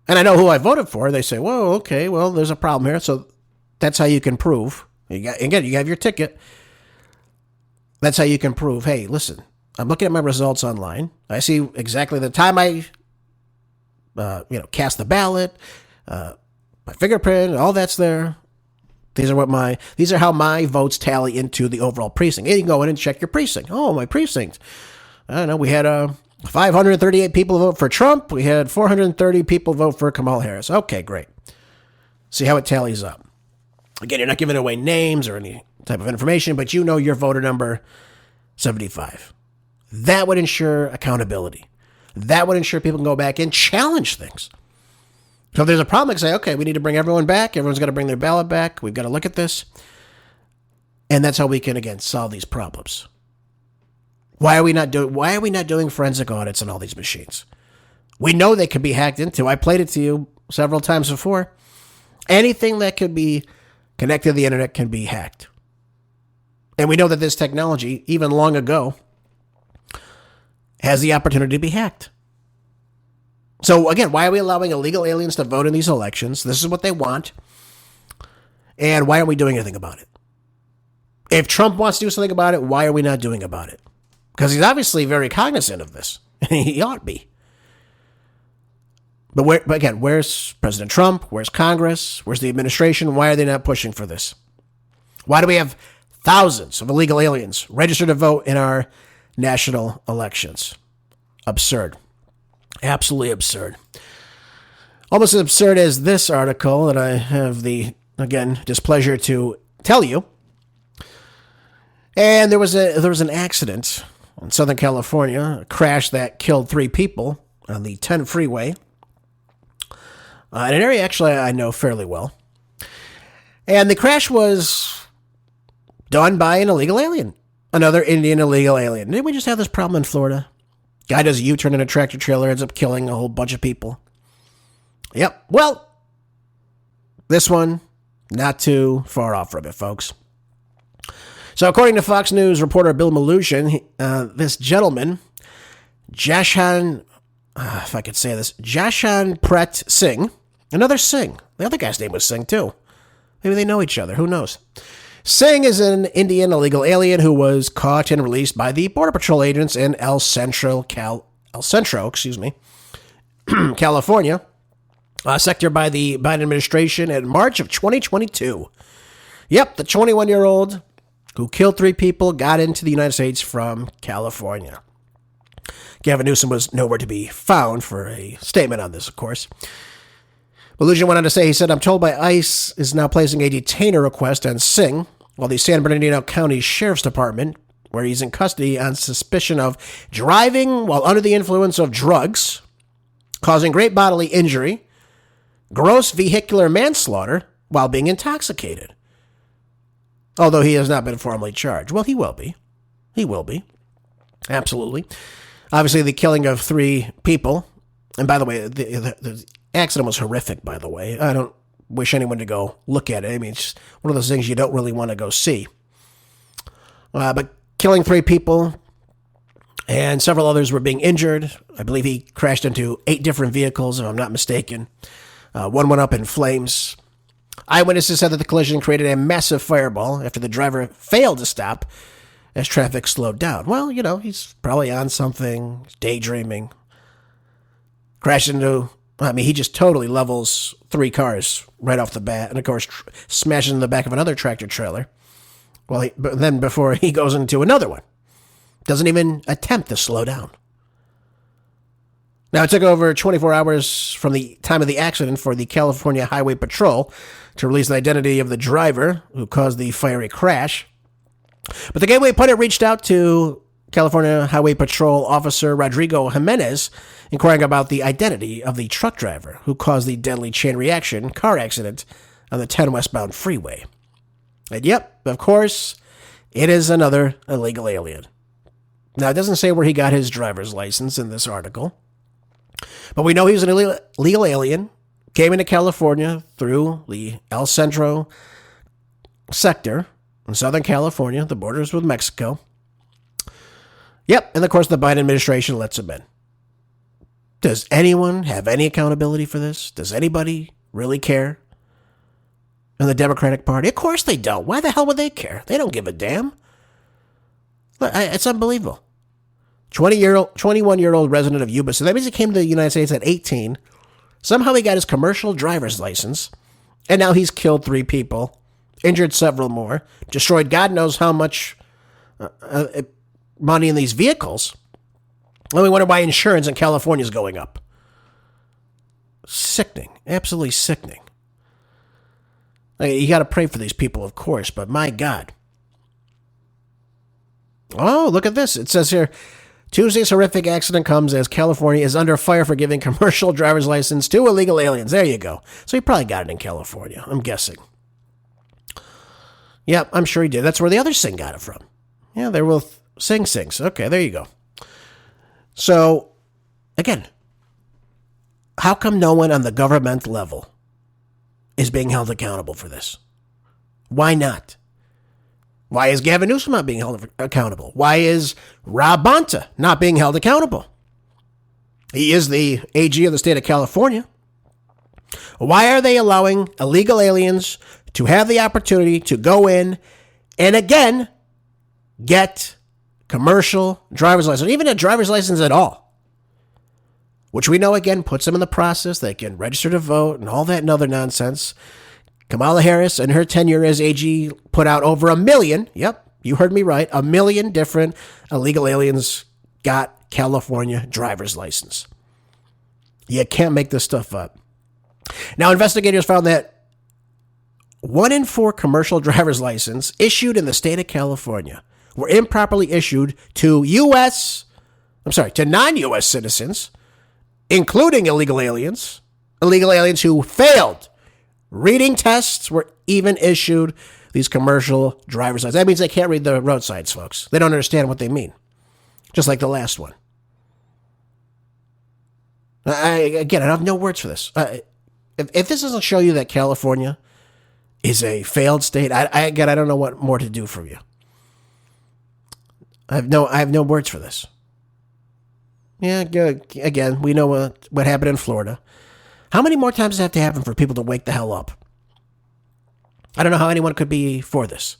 And I know who I voted for. They say, whoa, okay, well, there's a problem here. So that's how you can prove. You have your ticket. That's how you can prove, hey, listen, I'm looking at my results online. I see exactly the time I cast the ballot, my fingerprint, all that's there. These are how my votes tally into the overall precinct. And you can go in and check your precinct. Oh, my precinct. I don't know. We had 538 people vote for Trump. We had 430 people vote for Kamala Harris. Okay, great. See how it tallies up. Again, you're not giving away names or any type of information, but you know your voter number 75. That would ensure accountability. That would ensure people can go back and challenge things. So if there's a problem, they can say, okay, we need to bring everyone back. Everyone's got to bring their ballot back. We've got to look at this. And that's how we can, again, solve these problems. Why are we not doing forensic audits on all these machines? We know they could be hacked into. I played it to you several times before. Anything that could be connected to the internet can be hacked. And we know that this technology, even long ago, has the opportunity to be hacked. So again, why are we allowing illegal aliens to vote in these elections? This is what they want. And why aren't we doing anything about it? If Trump wants to do something about it, why are we not doing about it? Because he's obviously very cognizant of this. He ought to be. But again, where's President Trump? Where's Congress? Where's the administration? Why are they not pushing for this? Why do we have thousands of illegal aliens registered to vote in our national elections? Absurd. Absolutely absurd. Almost as absurd as this article that I have the, again, displeasure to tell you. And there was an accident in Southern California, a crash that killed 3 people on the 10 freeway. In an area actually I know fairly well. And the crash was done by an illegal alien. Another Indian illegal alien. Didn't we just have this problem in Florida? Guy does a U-turn in a tractor trailer, ends up killing a whole bunch of people. Yep. Well, this one, not too far off from it, folks. So according to Fox News reporter Bill Malushin, this gentleman, Jashanpreet Singh, another Singh. The other guy's name was Singh, too. Maybe they know each other. Who knows? Singh is an Indian illegal alien who was caught and released by the Border Patrol agents in El Centro, California, a sector by the Biden administration in March of 2022. Yep, the 21-year-old who killed 3 people got into the United States from California. Gavin Newsom was nowhere to be found for a statement on this, of course. Malushin went on to say, he said, I'm told by ICE is now placing a detainer request on Singh, while the San Bernardino County Sheriff's Department, where he's in custody on suspicion of driving while under the influence of drugs, causing great bodily injury, gross vehicular manslaughter while being intoxicated. Although he has not been formally charged. Well, he will be. He will be. Absolutely. Obviously, the killing of 3 people. And by the way, the accident was horrific, by the way. I don't wish anyone to go look at it. I mean, it's just one of those things you don't really want to go see. But killing 3 people and several others were being injured. I believe he crashed into 8 different vehicles, if I'm not mistaken. One went up in flames. Eyewitnesses said that the collision created a massive fireball after the driver failed to stop as traffic slowed down. Well, he's probably on something, daydreaming. Crashed into, he just totally levels 3 cars right off the bat. And, of course, smashes in the back of another tractor trailer. Well, then before he goes into another one. Doesn't even attempt to slow down. Now, it took over 24 hours from the time of the accident for the California Highway Patrol to release the identity of the driver who caused the fiery crash. But the Gateway Pundit reached out to California Highway Patrol Officer Rodrigo Jimenez, inquiring about the identity of the truck driver who caused the deadly chain reaction car accident on the 10 westbound freeway. And yep, of course, it is another illegal alien. Now, it doesn't say where he got his driver's license in this article, but we know he was an illegal alien, came into California through the El Centro sector in Southern California, the borders with Mexico. Yep, and of course the Biden administration lets him in. Does anyone have any accountability for this? Does anybody really care? In the Democratic Party? Of course they don't. Why the hell would they care? They don't give a damn. It's unbelievable. 21-year-old resident of Yuba. So that means he came to the United States at 18. Somehow he got his commercial driver's license. And now he's killed 3 people, injured several more, destroyed God knows how much money in these vehicles. And we wonder why insurance in California is going up. Sickening. Absolutely sickening. You got to pray for these people, of course, but my God. Oh, look at this. It says here, Tuesday's horrific accident comes as California is under fire for giving commercial driver's license to illegal aliens. There you go. So he probably got it in California, I'm guessing. Yep, I'm sure he did. That's where the other Singh got it from. Yeah, they're both Singhs. Okay, there you go. So, again, how come no one on the government level is being held accountable for this? Why not? Why is Gavin Newsom not being held accountable? Why is Rob Bonta not being held accountable? He is the AG of the state of California. Why are they allowing illegal aliens to have the opportunity to go in and again get commercial driver's license, even a driver's license at all? Which we know, again, puts them in the process. They can register to vote and all that and other nonsense. Kamala Harris, in her tenure as AG, put out over 1 million. Yep, you heard me right. 1 million different illegal aliens got California driver's license. You can't make this stuff up. Now, investigators found that 1 in 4 commercial driver's license issued in the state of California were improperly issued to non-U.S. citizens, including illegal aliens who failed reading tests, were even issued these commercial driver's licenses. That means they can't read the road signs, folks. They don't understand what they mean. Just like the last one. I have no words for this. If this doesn't show you that California is a failed state, I don't know what more to do for you. I have no words for this. Yeah, again, we know what happened in Florida. How many more times does it have to happen for people to wake the hell up? I don't know how anyone could be for this.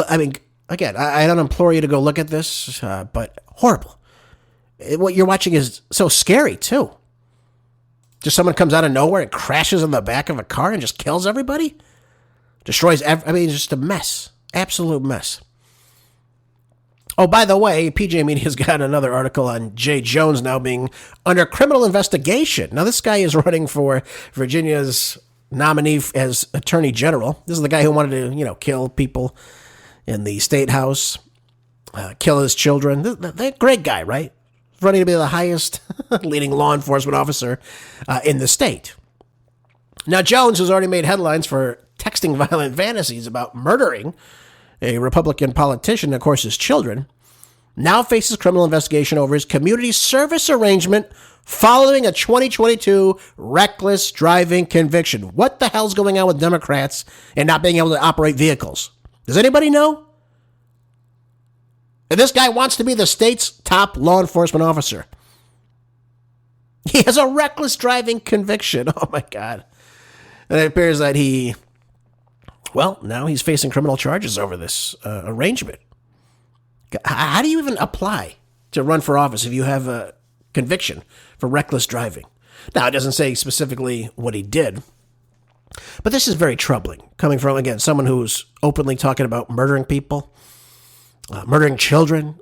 I mean, again, I don't implore you to go look at this, but horrible. What you're watching is so scary, too. Just someone comes out of nowhere and crashes in the back of a car and just kills everybody? Destroys just a mess. Absolute mess. Oh, by the way, PJ Media's got another article on Jay Jones now being under criminal investigation. Now, this guy is running for Virginia's nominee as Attorney General. This is the guy who wanted to, kill people in the state house, kill his children. The great guy, right? Running to be the highest leading law enforcement officer in the state. Now, Jones has already made headlines for texting violent fantasies about murdering a Republican politician, of course, his children, now faces criminal investigation over his community service arrangement following a 2022 reckless driving conviction. What the hell's going on with Democrats and not being able to operate vehicles? Does anybody know? And this guy wants to be the state's top law enforcement officer. He has a reckless driving conviction. Oh, my God. And it appears that now he's facing criminal charges over this arrangement. How do you even apply to run for office if you have a conviction for reckless driving? Now, it doesn't say specifically what he did, but this is very troubling, coming from, again, someone who's openly talking about murdering people, murdering children,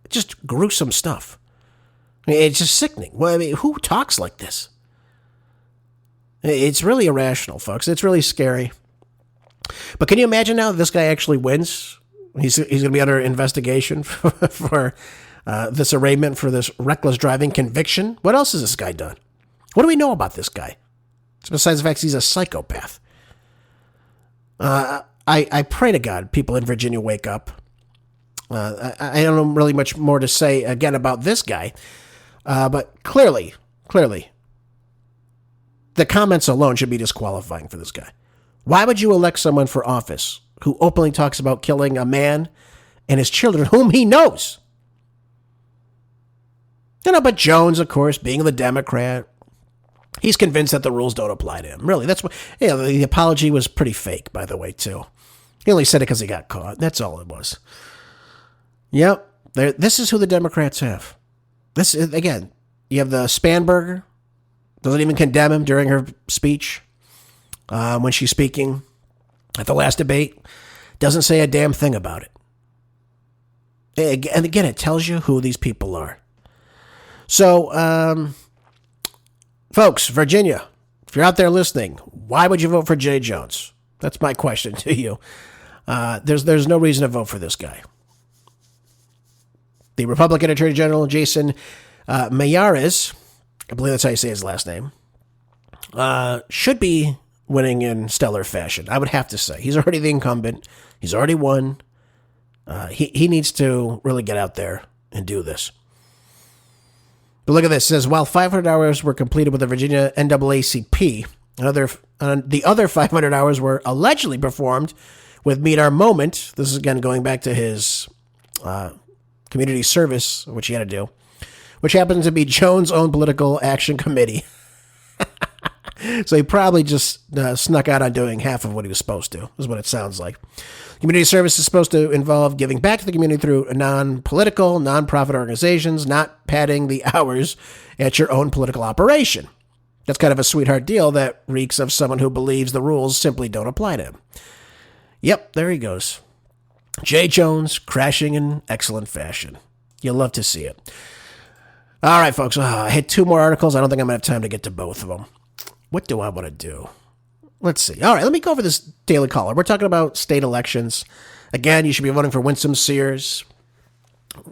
just gruesome stuff. I mean, it's just sickening. Well, I mean, who talks like this? It's really irrational, folks. It's really scary. But can you imagine now that this guy actually wins? He's going to be under investigation for this arraignment for this reckless driving conviction. What else has this guy done? What do we know about this guy? Besides the fact he's a psychopath. I pray to God people in Virginia wake up. I don't know really much more to say again about this guy. But clearly, the comments alone should be disqualifying for this guy. Why would you elect someone for office who openly talks about killing a man and his children whom he knows? But Jones, of course, being the Democrat, he's convinced that the rules don't apply to him. Really, that's what. Yeah, the apology was pretty fake, by the way, too. He only said it because he got caught. That's all it was. Yep, this is who the Democrats have. This again, you have the Spanberger, doesn't even condemn him during her speech when she's speaking at the last debate. Doesn't say a damn thing about it. And again, it tells you who these people are. So, folks, Virginia, if you're out there listening, why would you vote for Jay Jones? That's my question to you. There's no reason to vote for this guy. The Republican Attorney General, Jason Mayares, I believe that's how you say his last name, should be winning in stellar fashion. I would have to say. He's already the incumbent. He's already won. He needs to really get out there and do this. But look at this. It says, while 500 hours were completed with the Virginia NAACP, the other 500 hours were allegedly performed with Meet Our Moment. This is, again, going back to his community service, which he had to do, which happens to be Jones' own political action committee. So he probably just snuck out on doing half of what he was supposed to, is what it sounds like. Community service is supposed to involve giving back to the community through non-political, non-profit organizations, not padding the hours at your own political operation. That's kind of a sweetheart deal that reeks of someone who believes the rules simply don't apply to him. Yep, there he goes. Jay Jones crashing in excellent fashion. You'll love to see it. All right, folks. I had two more articles. I don't think I'm going to have time to get to both of them. What do I want to do? Let's see. All right, let me go over this Daily Caller. We're talking about state elections. Again, you should be voting for Winsome Sears,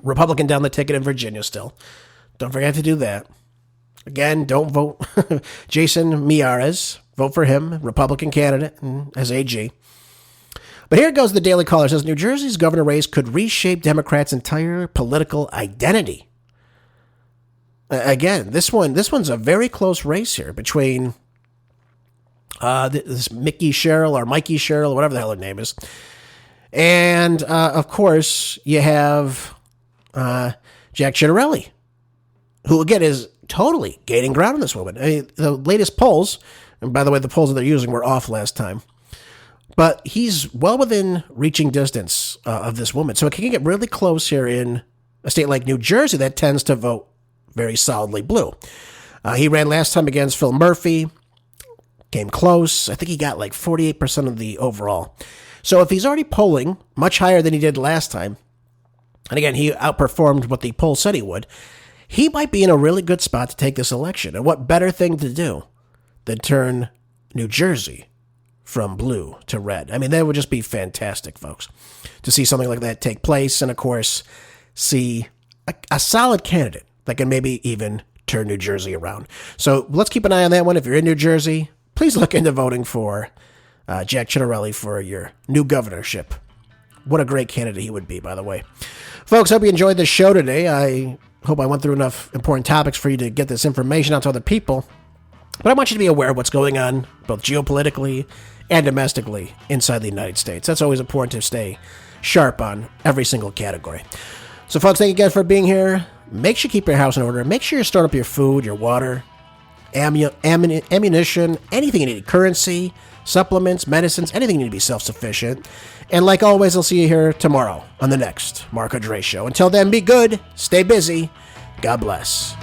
Republican down the ticket in Virginia still. Don't forget to do that. Again, don't vote Jason Miyares. Vote for him, Republican candidate as AG. But here goes the Daily Caller. It says, New Jersey's governor race could reshape Democrats' entire political identity. Again, this one's a very close race here between this Mickey Sherrill or Mikey Sherrill, whatever the hell her name is. And, of course, you have Jack Ciattarelli, who, again, is totally gaining ground on this woman. I mean, the latest polls, and by the way, the polls that they're using were off last time, but he's well within reaching distance of this woman. So it can get really close here in a state like New Jersey that tends to vote very solidly blue. He ran last time against Phil Murphy, came close. I think he got like 48% of the overall. So if he's already polling much higher than he did last time, and again, he outperformed what the poll said he would, he might be in a really good spot to take this election. And what better thing to do than turn New Jersey from blue to red? I mean, that would just be fantastic, folks, to see something like that take place. And, of course, see a solid candidate that can maybe even turn New Jersey around. So let's keep an eye on that one. If you're in New Jersey, please look into voting for Jack Ciattarelli for your new governorship. What a great candidate he would be, by the way. Folks, hope you enjoyed this show today. I hope I went through enough important topics for you to get this information out to other people. But I want you to be aware of what's going on, both geopolitically and domestically, inside the United States. That's always important to stay sharp on every single category. So, folks, thank you guys for being here. Make sure you keep your house in order. Make sure you store up your food, your water, ammunition, anything you need, currency, supplements, medicines, anything you need to be self-sufficient. And like always, I'll see you here tomorrow on the next Marco Dre Show. Until then, be good, stay busy, God bless.